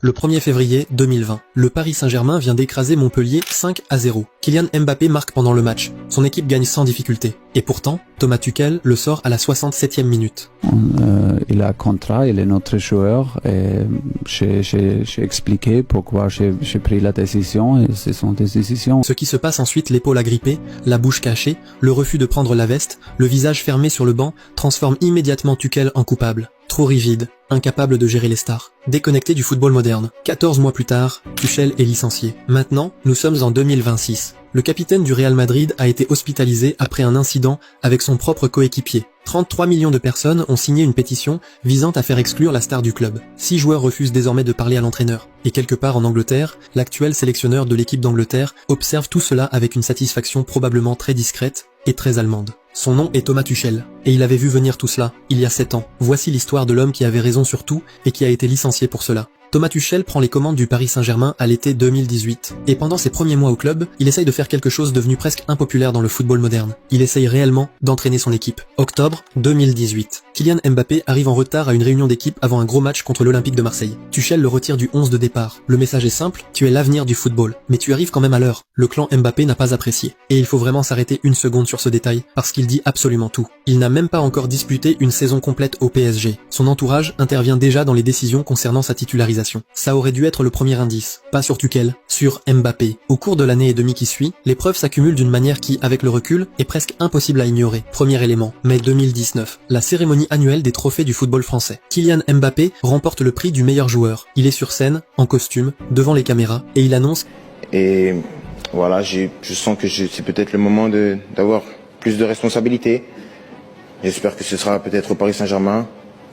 Le 1er février 2020, le Paris Saint-Germain vient d'écraser Montpellier 5-0. Kylian Mbappé marque pendant le match. Son équipe gagne sans difficulté. Et pourtant, Thomas Tuchel le sort à la 67e minute. Il a un contrat, il est notre joueur. Et j'ai expliqué pourquoi j'ai pris la décision et c'est son décision. Ce qui se passe ensuite, l'épaule agrippée, la bouche cachée, le refus de prendre la veste, le visage fermé sur le banc, transforme immédiatement Tuchel en coupable. Trop rigide, incapable de gérer les stars, déconnecté du football moderne. 14 mois plus tard, Tuchel est licencié. Maintenant, nous sommes en 2026. Le capitaine du Real Madrid a été hospitalisé après un incident avec son propre coéquipier. 33 millions de personnes ont signé une pétition visant à faire exclure la star du club. 6 joueurs refusent désormais de parler à l'entraîneur. Et quelque part en Angleterre, l'actuel sélectionneur de l'équipe d'Angleterre observe tout cela avec une satisfaction probablement très discrète et très allemande. Son nom est Thomas Tuchel, et il avait vu venir tout cela, il y a 7 ans. Voici l'histoire de l'homme qui avait raison sur tout, et qui a été licencié pour cela. Thomas Tuchel prend les commandes du Paris Saint-Germain à l'été 2018. Et pendant ses premiers mois au club, il essaye de faire quelque chose devenu presque impopulaire dans le football moderne. Il essaye réellement d'entraîner son équipe. Octobre 2018. Kylian Mbappé arrive en retard à une réunion d'équipe avant un gros match contre l'Olympique de Marseille. Tuchel le retire du 11 de départ. Le message est simple, tu es l'avenir du football. Mais tu arrives quand même à l'heure. Le clan Mbappé n'a pas apprécié. Et il faut vraiment s'arrêter une seconde sur ce détail, parce qu'il dit absolument tout. Il n'a même pas encore disputé une saison complète au PSG. Son entourage intervient déjà dans les décisions concernant sa titularisation. Ça aurait dû être le premier indice, pas sur Tuchel, sur Mbappé. Au cours de l'année et demie qui suit, les preuves s'accumulent d'une manière qui, avec le recul, est presque impossible à ignorer. Premier élément, mai 2019, la cérémonie annuelle des trophées du football français. Kylian Mbappé remporte le prix du meilleur joueur. Il est sur scène, en costume, devant les caméras, et il annonce et voilà, je sens que c'est peut-être le moment d'avoir plus de responsabilités. J'espère que ce sera peut-être au Paris Saint-Germain,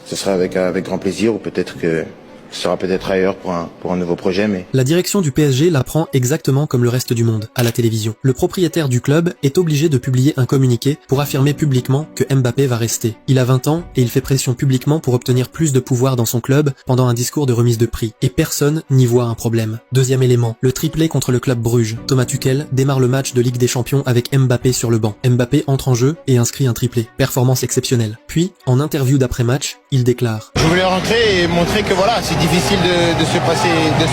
ce sera avec grand plaisir, ou peut-être que ce sera peut-être ailleurs pour un nouveau projet, mais... La direction du PSG la prend exactement comme le reste du monde, à la télévision. Le propriétaire du club est obligé de publier un communiqué pour affirmer publiquement que Mbappé va rester. Il a 20 ans et il fait pression publiquement pour obtenir plus de pouvoir dans son club pendant un discours de remise de prix. Et personne n'y voit un problème. Deuxième élément, le triplé contre le club Bruges. Thomas Tuchel démarre le match de Ligue des Champions avec Mbappé sur le banc. Mbappé entre en jeu et inscrit un triplé. Performance exceptionnelle. Puis, en interview d'après-match, il déclare: je voulais rentrer et montrer que voilà, c'est difficile de se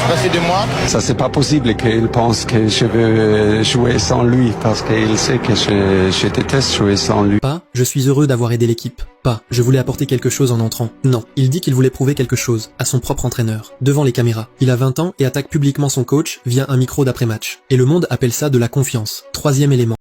passer de moi. Ça c'est pas possible qu'il pense que je veux jouer sans lui parce qu'il sait que je déteste jouer sans lui. Pas, je suis heureux d'avoir aidé l'équipe. Pas, je voulais apporter quelque chose en entrant. Non, il dit qu'il voulait prouver quelque chose à son propre entraîneur, devant les caméras. Il a 20 ans et attaque publiquement son coach via un micro d'après-match. Et le monde appelle ça de la confiance. Troisième élément,